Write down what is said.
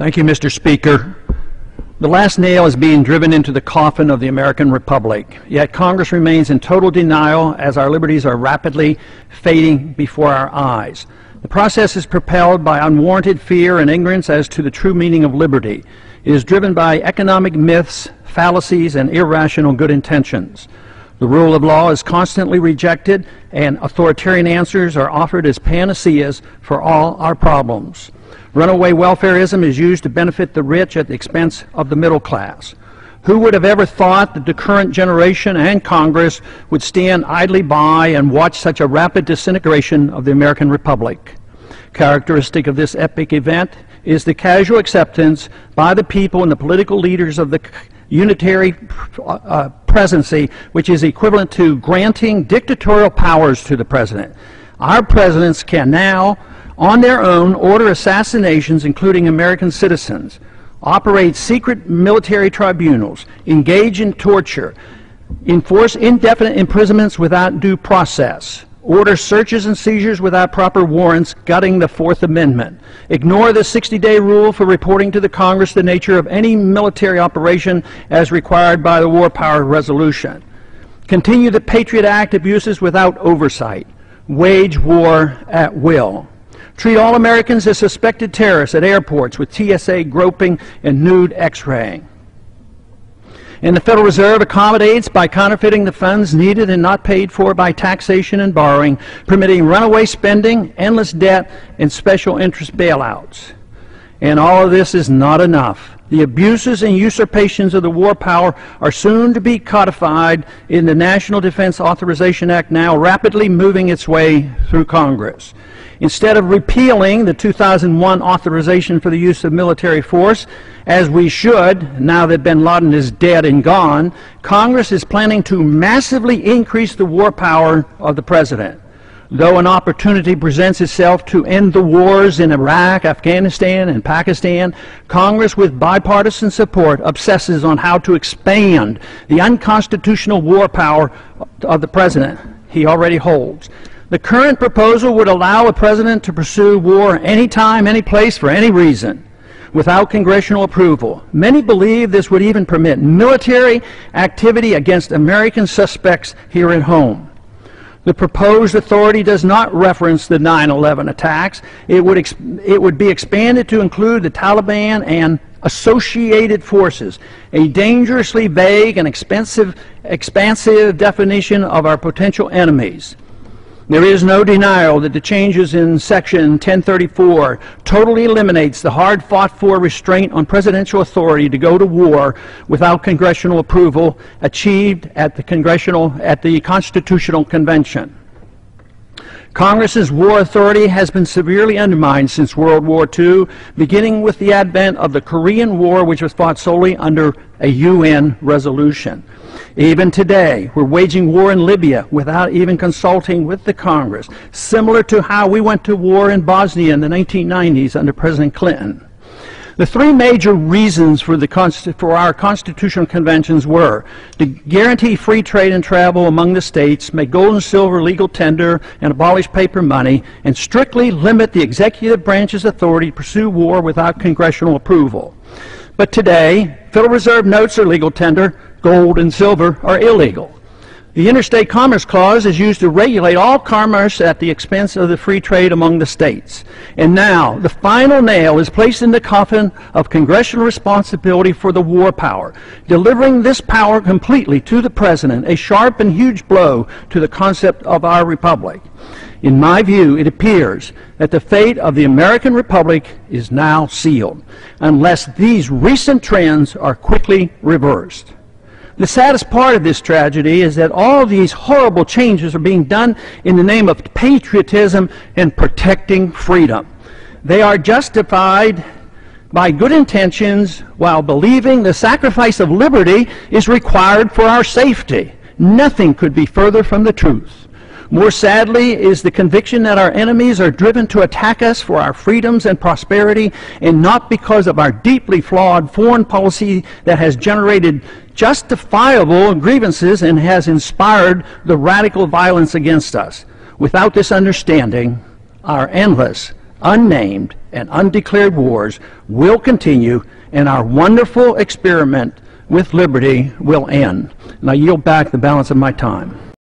Thank you, Mr. Speaker. The last nail is being driven into the coffin of the American Republic, yet Congress remains in total denial as our liberties are rapidly fading before our eyes. The process is propelled by unwarranted fear and ignorance as to the true meaning of liberty. It is driven by economic myths, fallacies, and irrational good intentions. The rule of law is constantly rejected, and authoritarian answers are offered as panaceas for all our problems. Runaway welfareism is used to benefit the rich at the expense of the middle class. Who would have ever thought that the current generation and Congress would stand idly by and watch such a rapid disintegration of the American Republic? Characteristic of this epic event is the casual acceptance by the people and the political leaders of the unitary presidency, which is equivalent to granting dictatorial powers to the president. Our presidents can now, on their own, order assassinations, including American citizens, operate secret military tribunals, engage in torture, enforce indefinite imprisonments without due process, order searches and seizures without proper warrants, gutting the Fourth Amendment, ignore the 60-day rule for reporting to the Congress the nature of any military operation as required by the War Powers Resolution, continue the Patriot Act abuses without oversight, wage war at will, treat all Americans as suspected terrorists at airports with TSA groping and nude X-raying. And the Federal Reserve accommodates by counterfeiting the funds needed and not paid for by taxation and borrowing, permitting runaway spending, endless debt, and special interest bailouts. And all of this is not enough. The abuses and usurpations of the war power are soon to be codified in the National Defense Authorization Act, now rapidly moving its way through Congress. Instead of repealing the 2001 authorization for the use of military force, as we should, now that bin Laden is dead and gone, Congress is planning to massively increase the war power of the president. Though an opportunity presents itself to end the wars in Iraq, Afghanistan, and Pakistan, Congress, with bipartisan support, obsesses on how to expand the unconstitutional war power of the president he already holds. The current proposal would allow a president to pursue war anytime, any place, for any reason, without congressional approval. Many believe this would even permit military activity against American suspects here at home. The proposed authority does not reference the 9/11 attacks. It would be expanded to include the Taliban and associated forces, a dangerously vague and expansive definition of our potential enemies. There is no denial that the changes in Section 1034 totally eliminates the hard-fought-for restraint on presidential authority to go to war without congressional approval achieved at the Constitutional Convention. Congress's war authority has been severely undermined since World War II, beginning with the advent of the Korean War, which was fought solely under a UN resolution. Even today, we're waging war in Libya without even consulting with the Congress, similar to how we went to war in Bosnia in the 1990s under President Clinton. The three major reasons for our constitutional conventions were to guarantee free trade and travel among the states, make gold and silver legal tender, and abolish paper money, and strictly limit the executive branch's authority to pursue war without congressional approval. But today, Federal Reserve notes are legal tender, gold and silver are illegal. The Interstate Commerce Clause is used to regulate all commerce at the expense of the free trade among the states. And now, the final nail is placed in the coffin of congressional responsibility for the war power, delivering this power completely to the president, a sharp and huge blow to the concept of our republic. In my view, it appears that the fate of the American Republic is now sealed, unless these recent trends are quickly reversed. The saddest part of this tragedy is that all these horrible changes are being done in the name of patriotism and protecting freedom. They are justified by good intentions while believing the sacrifice of liberty is required for our safety. Nothing could be further from the truth. More sadly is the conviction that our enemies are driven to attack us for our freedoms and prosperity, and not because of our deeply flawed foreign policy that has generated justifiable grievances and has inspired the radical violence against us. Without this understanding, our endless unnamed, and undeclared wars will continue, and our wonderful experiment with liberty will end. And I yield back the balance of my time.